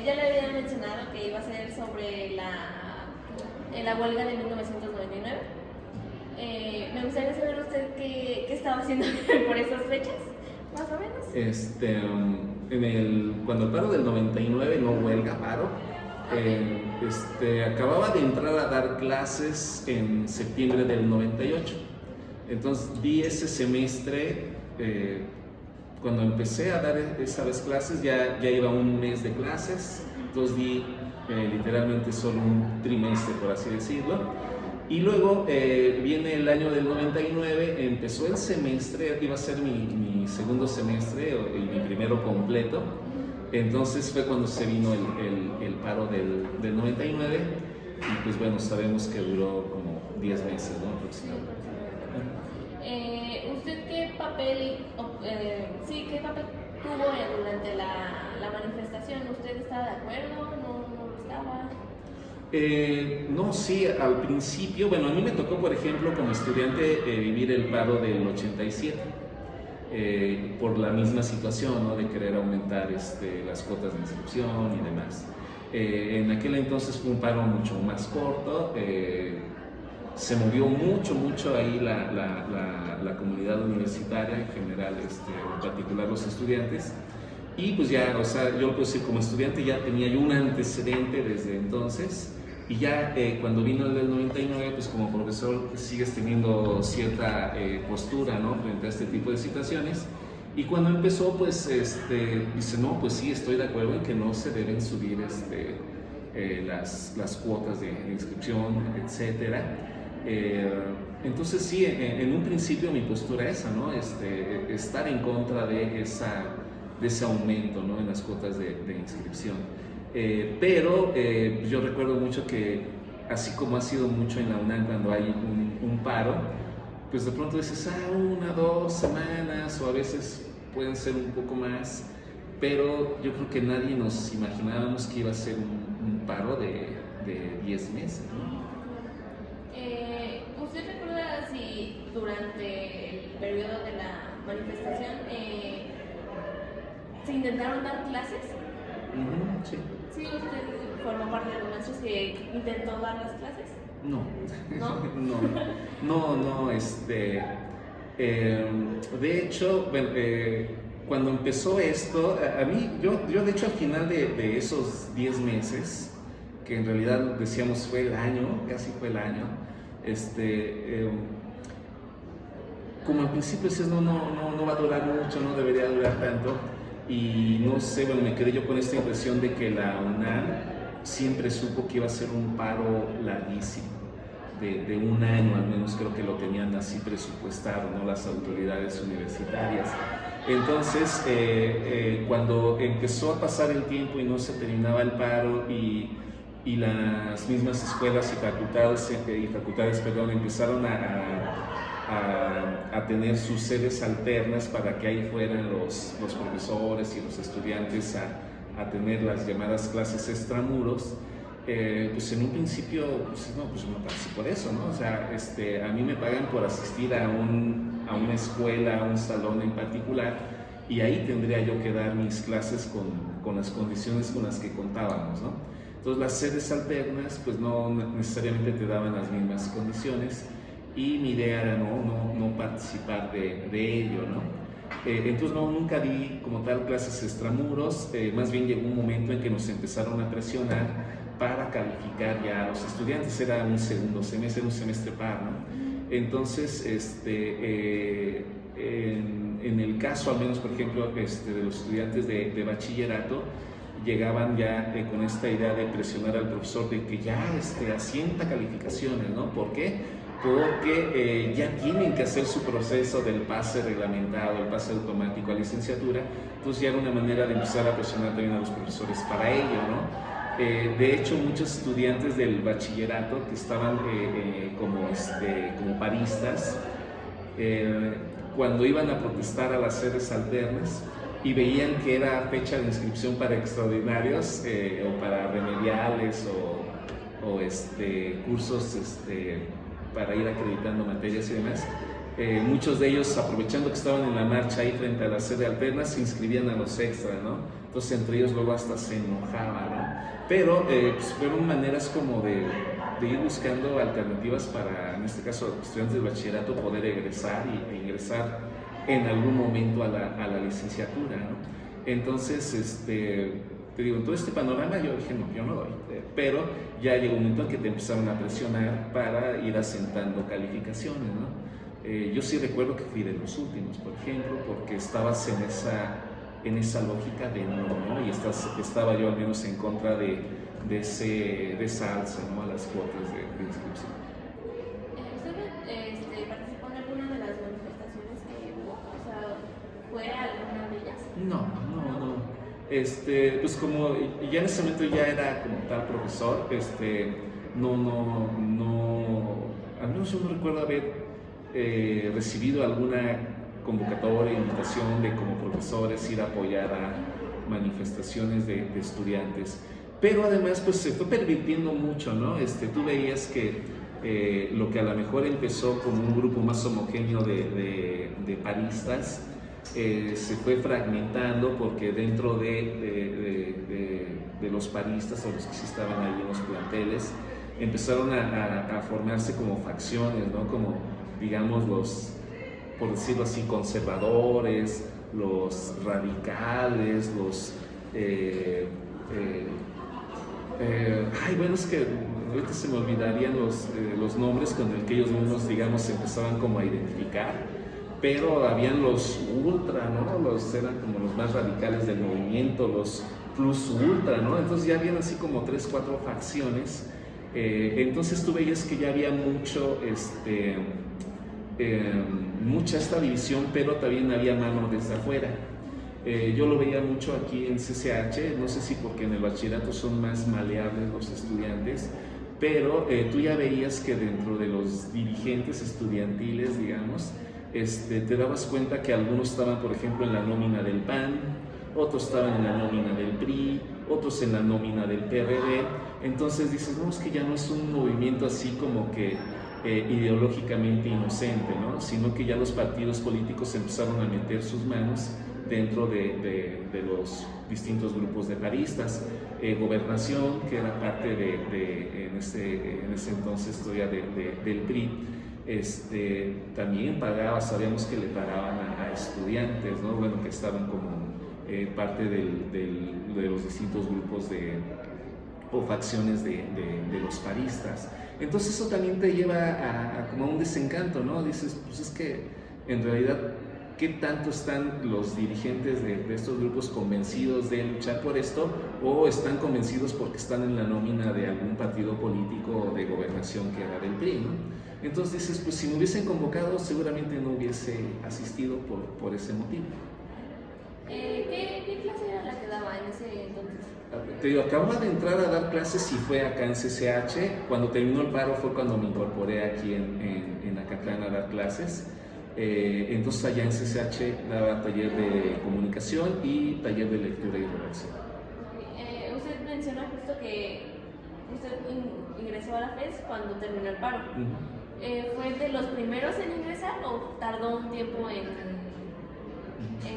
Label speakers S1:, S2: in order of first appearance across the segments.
S1: ya le había mencionado que iba a ser sobre la huelga de 1999. Me gustaría saber usted qué estaba haciendo por esas fechas, más o menos.
S2: Cuando el paro del 99, no huelga, paro, acababa de entrar a dar clases en septiembre del 98. Entonces di ese semestre, cuando empecé a dar esa vez clases, ya iba un mes de clases, entonces di literalmente solo un trimestre, por así decirlo. Y luego viene el año del 99, empezó el semestre, iba a ser mi segundo semestre y mi primero completo. Entonces fue cuando se vino el paro del 99 y pues bueno, sabemos que duró como 10 meses, ¿no? Aproximadamente.
S1: ¿Usted qué papel tuvo durante la manifestación? ¿Usted estaba de acuerdo? ¿No lo estaba?
S2: No, sí, al principio, bueno, a mí me tocó, por ejemplo, como estudiante, vivir el paro del 87, por la misma situación, ¿no? De querer aumentar las cuotas de inscripción y demás. En aquel entonces fue un paro mucho más corto, se movió mucho ahí la comunidad universitaria en general, en particular los estudiantes. Y pues ya, o sea, yo pues como estudiante ya tenía yo un antecedente desde entonces. Y ya cuando vino el del 99, pues como profesor sigues teniendo cierta postura, ¿no? Frente a este tipo de situaciones. Y cuando empezó, pues dice, no, pues sí, estoy de acuerdo en que no se deben subir las cuotas de inscripción, etcétera. Entonces sí, en un principio mi postura esa, ¿no? Estar en contra de ese aumento, ¿no? En las cuotas de inscripción. Pero yo recuerdo mucho que, así como ha sido mucho en la UNAM cuando hay un paro, pues de pronto dices, 1, 2 semanas, o a veces pueden ser un poco más, pero yo creo que nadie nos imaginábamos que iba a ser un paro de 10 meses, ¿no?
S1: ¿Usted recuerda si durante el periodo de la manifestación se intentaron dar clases?
S2: Sí.
S1: ¿Sí usted formó parte de los maestros que intentó dar las clases?
S2: No.
S1: ¿No?
S2: No, de hecho, bueno, cuando empezó esto, a mí, yo de hecho al final de esos 10 meses, que en realidad decíamos fue el año, casi fue el año, como al principio decías, no va a durar mucho, no debería durar tanto. Y no sé, bueno, me quedé yo con esta impresión de que la UNAM siempre supo que iba a ser un paro larguísimo, de un año al menos, creo que lo tenían así presupuestado, ¿no? Las autoridades universitarias. Entonces, cuando empezó a pasar el tiempo y no se terminaba el paro y las mismas escuelas y facultades empezaron a tener sus sedes alternas para que ahí fueran los profesores y los estudiantes a tener las llamadas clases extramuros, pues en un principio, pues no participo por eso, ¿no? O sea, a mí me pagan por asistir a una escuela, a un salón en particular, y ahí tendría yo que dar mis clases con las condiciones con las que contábamos, ¿no? Entonces las sedes alternas, pues no necesariamente te daban las mismas condiciones, y mi idea era no participar de ello, ¿no? Entonces nunca di como tal clases extramuros, más bien llegó un momento en que nos empezaron a presionar para calificar ya a los estudiantes, era un segundo semestre, un semestre par, ¿no? Entonces, en el caso al menos, por ejemplo, de los estudiantes de bachillerato, llegaban ya con esta idea de presionar al profesor de que ya asienta calificaciones, ¿no? ¿Por qué? Porque ya tienen que hacer su proceso del pase reglamentado, el pase automático a licenciatura. Entonces ya era una manera de empezar a presionar también a los profesores para ello, ¿no? De hecho, muchos estudiantes del bachillerato que estaban como paristas, cuando iban a protestar a las sedes alternas y veían que era fecha de inscripción para extraordinarios o para remediales o cursos para ir acreditando materias y demás, muchos de ellos, aprovechando que estaban en la marcha ahí frente a la sede alterna, se inscribían a los extras, ¿no? entonces entre ellos luego hasta se enojaban, ¿no? Pero pues fueron maneras como de ir buscando alternativas para, en este caso, estudiantes de bachillerato poder egresar e ingresar en algún momento a la licenciatura, ¿no? Entonces, te digo, en todo este panorama yo dije, no, yo no doy, pero ya llegó un momento en que te empezaron a presionar para ir asentando calificaciones, ¿no? Yo sí recuerdo que fui de los últimos, por ejemplo, porque estabas en esa lógica de no, y estaba yo al menos en contra de esa alza, ¿no?, a las cuotas de inscripción.
S1: ¿Usted participó en alguna de las manifestaciones que hubo? O sea, ¿fue alguna de ellas?
S2: No. Pues como ya en ese momento ya era como tal profesor, al menos yo no recuerdo haber recibido alguna convocatoria, invitación de como profesores ir a apoyar a manifestaciones de estudiantes. Pero además pues se fue pervirtiendo mucho, ¿no? Tú veías que lo que a lo mejor empezó como un grupo más homogéneo de paristas, se fue fragmentando porque dentro de los paristas o los que sí estaban ahí en los planteles empezaron a formarse como facciones, ¿no? Como digamos los, por decirlo así, conservadores, los radicales, los bueno, es que ahorita se me olvidarían los nombres con el que ellos mismos, digamos, se empezaban como a identificar, pero habían los ultra, ¿no? Eran como los más radicales del movimiento, los plus ultra, ¿no? Entonces ya habían así como 3, 4 facciones. Entonces tú veías que ya había mucha esta división, pero también había mano desde afuera. Yo lo veía mucho aquí en CCH, no sé si porque en el bachillerato son más maleables los estudiantes, pero tú ya veías que dentro de los dirigentes estudiantiles, digamos, te dabas cuenta que algunos estaban, por ejemplo, en la nómina del PAN, otros estaban en la nómina del PRI, otros en la nómina del PRD. Entonces dices, no, es que ya no es un movimiento así como que ideológicamente inocente, ¿no? Sino que ya los partidos políticos empezaron a meter sus manos dentro de los distintos grupos de paristas. Gobernación, que era parte en ese entonces todavía del PRI, también pagaba, sabíamos que le pagaban a estudiantes, ¿no? Bueno, que estaban como parte de los distintos grupos o facciones de los paristas. Entonces eso también te lleva a como a un desencanto, ¿no? Dices, pues es que en realidad, ¿qué tanto están los dirigentes de estos grupos convencidos de luchar por esto, o están convencidos porque están en la nómina de algún partido político de gobernación que era del PRI, ¿no? Entonces dices, pues si me hubiesen convocado seguramente no hubiese asistido por ese motivo.
S1: ¿Qué clase era la que daba en ese entonces?
S2: Te digo, acababa de entrar a dar clases y fue acá en CCH. Cuando terminó el paro fue cuando me incorporé aquí en Acatlán a dar clases. Entonces allá en CCH daba taller de comunicación y taller de lectura y redacción.
S1: Usted mencionó justo que usted ingresó a la FES cuando terminó el paro. ¿Fue de los primeros en ingresar o tardó un tiempo en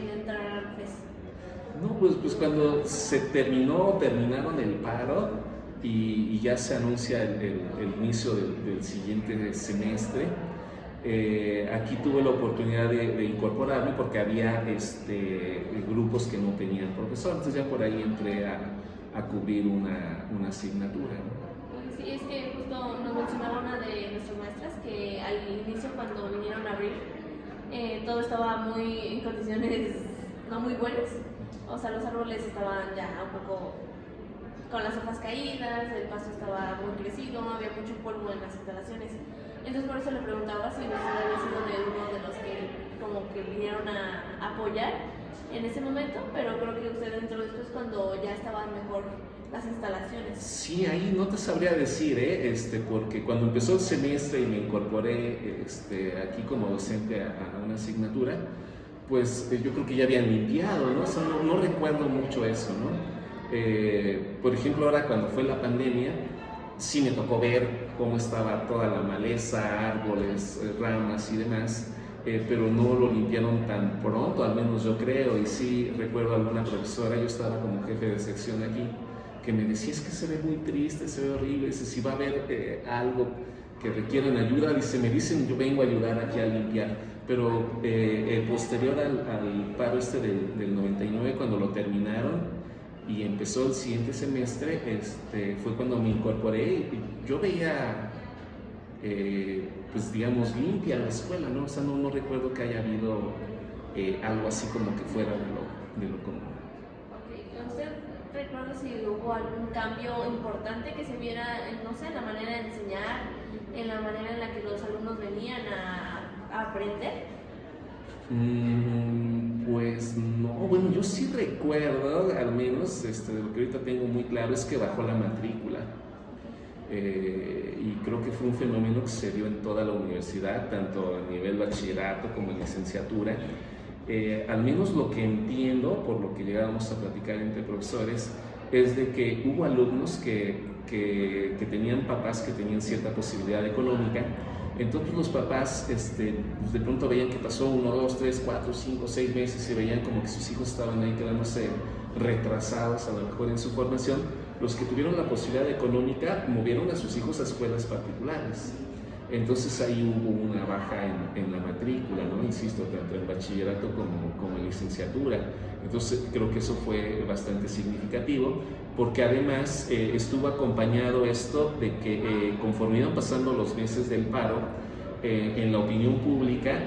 S1: entrar a la FES?
S2: No, pues cuando terminaron el paro y ya se anuncia el inicio del siguiente semestre, aquí tuve la oportunidad de incorporarme porque había grupos que no tenían profesor, entonces ya por ahí entré a cubrir una asignatura, ¿no?
S1: Sí, es que justo nos mencionaba una de nuestras maestras que al inicio, cuando vinieron a abrir, todo estaba en condiciones no muy buenas. O sea, los árboles estaban ya un poco con las hojas caídas, el pasto estaba muy crecido, había mucho polvo en las instalaciones. Entonces por eso le preguntaba si usted había sido de uno de los que como que vinieron a apoyar en ese momento, pero creo que usted entró después cuando ya estaban mejor las instalaciones.
S2: Sí, ahí no te sabría decir, porque cuando empezó el semestre y me incorporé aquí como docente a una asignatura, pues yo creo que ya habían limpiado, ¿no? O sea, no recuerdo mucho eso, ¿no? Por ejemplo, ahora cuando fue la pandemia, sí me tocó ver cómo estaba toda la maleza, árboles, ramas y demás, pero no lo limpiaron tan pronto, al menos yo creo. Y sí recuerdo alguna profesora, yo estaba como jefe de sección aquí, que me decía, es que se ve muy triste, se ve horrible, dice, si va a haber algo que requieran ayuda, dice, me dicen, yo vengo a ayudar aquí a limpiar. Pero posterior al paro del 99, cuando lo terminaron y empezó el siguiente semestre, fue cuando me incorporé y yo veía, pues digamos, limpia la escuela, ¿no? O sea, no recuerdo que haya habido algo así como que fuera de lo común.
S1: Okay. ¿Usted recuerda si hubo algún cambio importante que se viera, no sé, en la manera de enseñar, en la manera en la que los alumnos venían a aprender?
S2: Pues no, bueno, yo sí recuerdo, al menos de lo que ahorita tengo muy claro, es que bajó la matrícula. Y creo que fue un fenómeno que se dio en toda la universidad, tanto a nivel bachillerato como en licenciatura. Al menos lo que entiendo, por lo que llegábamos a platicar entre profesores, es de que hubo alumnos que tenían papás que tenían cierta posibilidad económica. Entonces los papás de pronto veían que pasó 1, 2, 3, 4, 5, 6 meses y veían como que sus hijos estaban ahí quedándose retrasados a lo mejor en su formación. Los que tuvieron la posibilidad económica movieron a sus hijos a escuelas particulares. Entonces ahí hubo una baja en la matrícula, ¿no? Insisto, tanto en bachillerato como en licenciatura. Entonces creo que eso fue bastante significativo, porque además estuvo acompañado esto de que conforme iban pasando los meses del paro, en la opinión pública,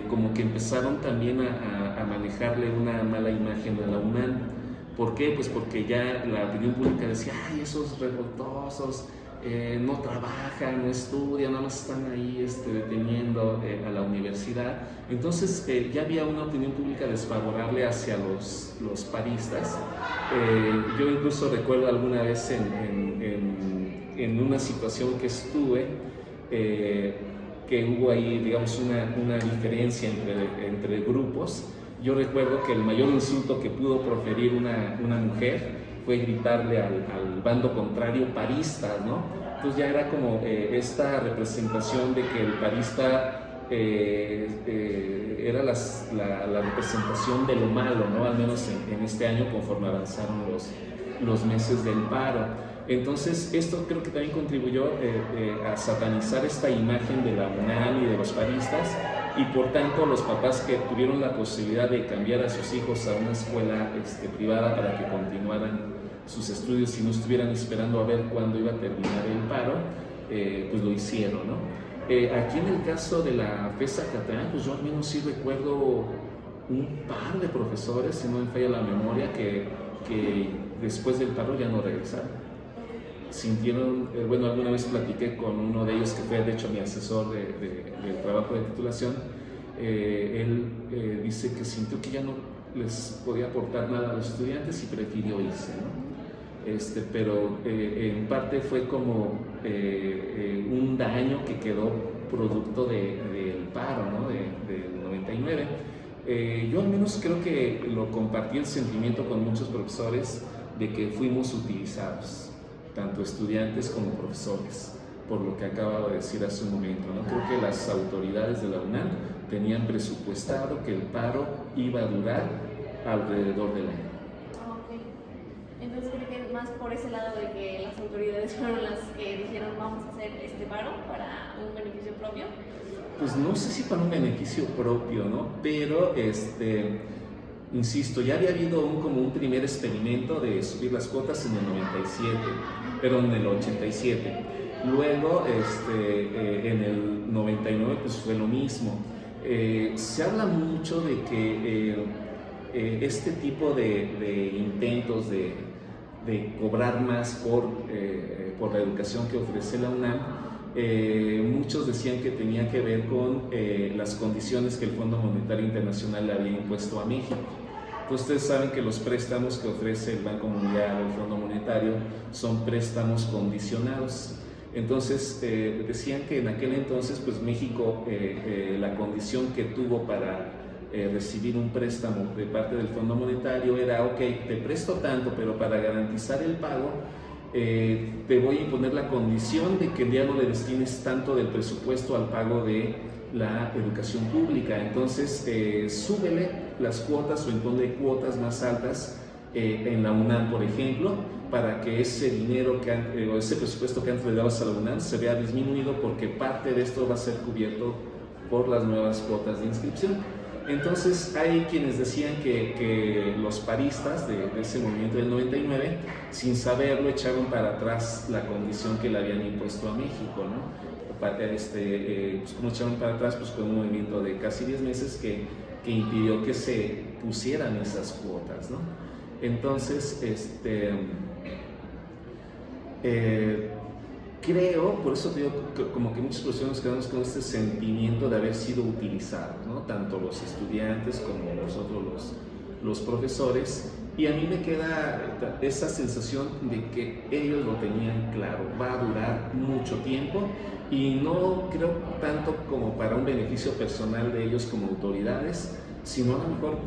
S2: como que empezaron también a manejarle una mala imagen a la UNAM. ¿Por qué? Pues porque ya la opinión pública decía, ay, esos revoltosos, no trabajan, no estudian, nada más están ahí deteniendo a la universidad. Entonces ya había una opinión pública desfavorable hacia los paristas. Yo incluso recuerdo alguna vez en una situación que estuve, que hubo ahí, digamos, una diferencia entre grupos. Yo recuerdo que el mayor insulto que pudo proferir una mujer fue gritarle al bando contrario paristas, ¿no? Entonces ya era como esta representación de que el parista era la representación de lo malo, ¿no? Al menos en este año, conforme avanzaron los meses del paro. Entonces esto creo que también contribuyó a satanizar esta imagen de la UNAM y de los paristas, y por tanto los papás que tuvieron la posibilidad de cambiar a sus hijos a una escuela privada para que continuaran sus estudios y no estuvieran esperando a ver cuándo iba a terminar el paro, pues lo hicieron, ¿no? Aquí en el caso de la FES Acatlán, pues yo al menos sí recuerdo un par de profesores, si no me falla la memoria, que después del paro ya no regresaron. Sintieron, bueno, alguna vez platiqué con uno de ellos que fue de hecho mi asesor del trabajo de titulación. Él dice que sintió que ya no les podía aportar nada a los estudiantes y prefirió irse, ¿no? Pero en parte fue como un daño que quedó producto del paro, ¿no? del 99. Yo al menos creo que lo compartí el sentimiento con muchos profesores de que fuimos utilizados, tanto estudiantes como profesores, por lo que acabo de decir hace un momento, ¿no? Creo que las autoridades de la UNAM tenían presupuestado que el paro iba a durar alrededor del año.
S1: Okay. Entonces creo que es más por ese lado de que las autoridades fueron las que dijeron vamos a hacer este paro para un beneficio propio.
S2: Pues no sé si para un beneficio propio, ¿no? Pero insisto, ya había habido como un primer experimento de subir las cuotas en el 97, perdón, en el 87. Luego, en el 99, pues fue lo mismo. Se habla mucho de que este tipo de intentos de cobrar más por la educación que ofrece la UNAM, muchos decían que tenía que ver con las condiciones que el Fondo Monetario Internacional le había impuesto a México. Pues ustedes saben que los préstamos que ofrece el Banco Mundial o el Fondo Monetario son préstamos condicionados. Entonces decían que en aquel entonces pues México la condición que tuvo para recibir un préstamo de parte del Fondo Monetario era ok, te presto tanto, pero para garantizar el pago te voy a imponer la condición de que ya no le destines tanto del presupuesto al pago de la educación pública. Entonces, súbele las cuotas o imponle cuotas más altas en la UNAM, por ejemplo, para que ese dinero o ese presupuesto que antes le dabas a la UNAM se vea disminuido, porque parte de esto va a ser cubierto por las nuevas cuotas de inscripción. Entonces hay quienes decían que los paristas de ese movimiento del 99, sin saberlo, echaron para atrás la condición que le habían impuesto a México, ¿no? Pues como echaron para atrás, pues fue un movimiento de casi 10 meses que impidió que se pusieran esas cuotas, ¿no? Entonces, creo, por eso te digo, como que muchas personas nos quedamos con este sentimiento de haber sido utilizados, ¿no? Tanto los estudiantes como nosotros los profesores, y a mí me queda esa sensación de que ellos lo tenían claro, va a durar mucho tiempo, y no creo tanto como para un beneficio personal de ellos como autoridades, sino a lo mejor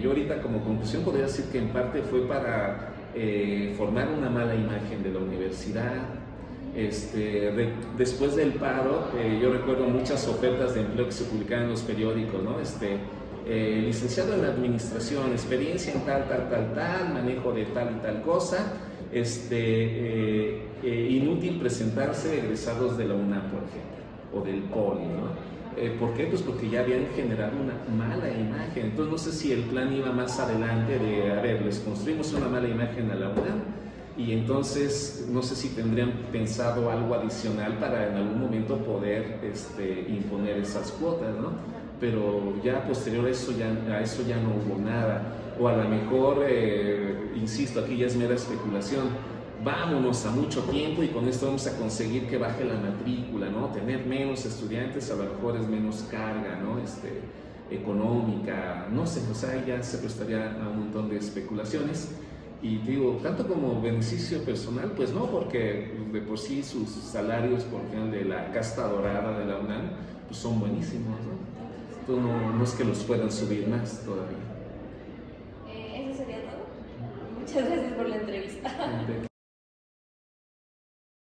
S2: yo ahorita como conclusión podría decir que en parte fue para formar una mala imagen de la universidad. Después del paro, yo recuerdo muchas ofertas de empleo que se publicaban en los periódicos, ¿no? Licenciado en administración, experiencia en tal, manejo de tal y tal cosa, inútil presentarse egresados de la UNAM, por ejemplo, o del POLI, ¿no? ¿Por qué? Pues porque ya habían generado una mala imagen. Entonces no sé si el plan iba más adelante de, a ver, les construimos una mala imagen a la UNAM, y entonces no sé si tendrían pensado algo adicional para en algún momento poder imponer esas cuotas, ¿no? Pero ya posterior a eso ya no hubo nada, o a lo mejor, insisto, aquí ya es mera especulación, vámonos a mucho tiempo y con esto vamos a conseguir que baje la matrícula, ¿no? Tener menos estudiantes a lo mejor es menos carga, ¿no? Económica, no sé, o sea, ya se prestaría a un montón de especulaciones. Y digo, tanto como beneficio personal, pues no, porque de por sí sus salarios, por ejemplo, de la casta dorada de la UNAM, pues son buenísimos, ¿no? Entonces no es que los puedan subir más todavía.
S1: Eso sería todo. Muchas gracias por la entrevista.